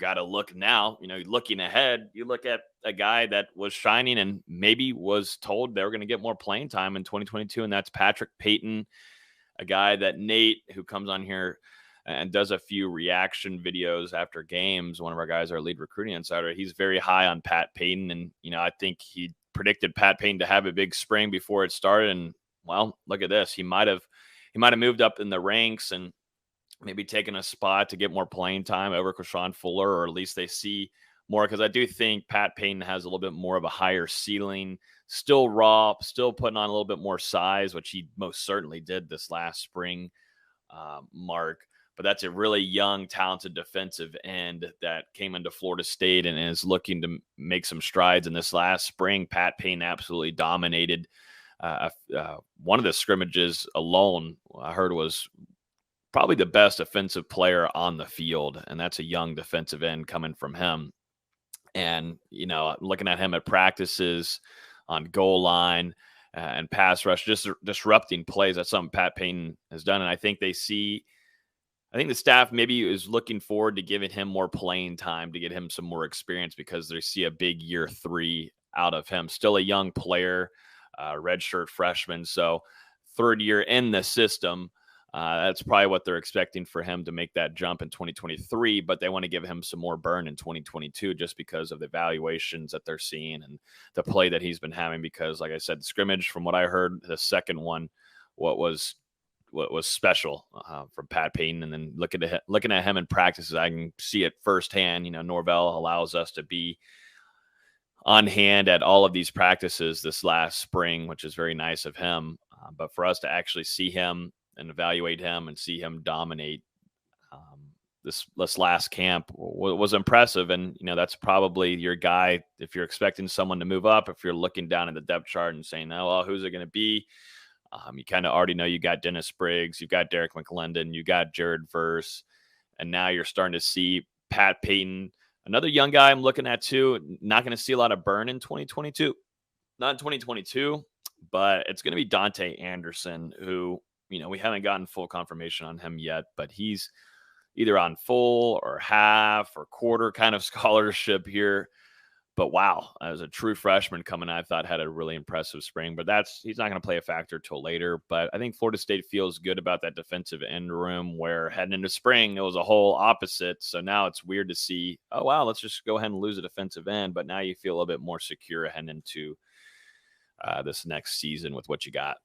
got to look now, looking ahead, you look at a guy that was shining and maybe was told they were going to get more playing time in 2022, and that's Patrick Payton, a guy that Nate, who comes on here and does a few reaction videos after games, one of our guys, our lead recruiting insider, he's very high on Pat Payton. And, I think he predicted Pat Payton to have a big spring before it started. And, well, look at this. He might have moved up in the ranks and maybe taken a spot to get more playing time over Quashon Fuller, or at least they see more, because I do think Pat Payton has a little bit more of a higher ceiling, still raw, still putting on a little bit more size, which he most certainly did this last spring, Mark. But that's a really young, talented defensive end that came into Florida State and is looking to make some strides. In this last spring, Pat Payton absolutely dominated. One of the scrimmages alone, I heard, was probably the best offensive player on the field, and that's a young defensive end coming from him. And, looking at him at practices, on goal line, and pass rush, just disrupting plays, that's something Pat Payton has done. And I think the staff maybe is looking forward to giving him more playing time to get him some more experience, because they see a big year 3 out of him. Still a young player, redshirt freshman. So third year in the system. That's probably what they're expecting for him to make that jump in 2023, but they want to give him some more burn in 2022 just because of the evaluations that they're seeing and the play that he's been having. Because, like I said, the scrimmage, from what I heard, the second one, what was special from Pat Payton. And then looking at him in practices, I can see it firsthand. Norvell allows us to be on hand at all of these practices this last spring, which is very nice of him. But for us to actually see him and evaluate him and see him dominate this last camp was impressive. And, that's probably your guy if you're expecting someone to move up, if you're looking down at the depth chart and saying, oh, well, who's it going to be? You kind of already know you got Dennis Briggs, you've got Derek McClendon, you got Jared Verse, and now you're starting to see Pat Payton, another young guy I'm looking at too. Not going to see a lot of burn in 2022. Not in 2022, but it's going to be Dante Anderson, who, we haven't gotten full confirmation on him yet, but he's either on full or half or quarter kind of scholarship here. But wow, as a true freshman coming, I thought had a really impressive spring. But he's not going to play a factor till later. But I think Florida State feels good about that defensive end room, where heading into spring, it was a whole opposite. So now it's weird to see, oh, wow, let's just go ahead and lose a defensive end. But now you feel a little bit more secure heading into this next season with what you got.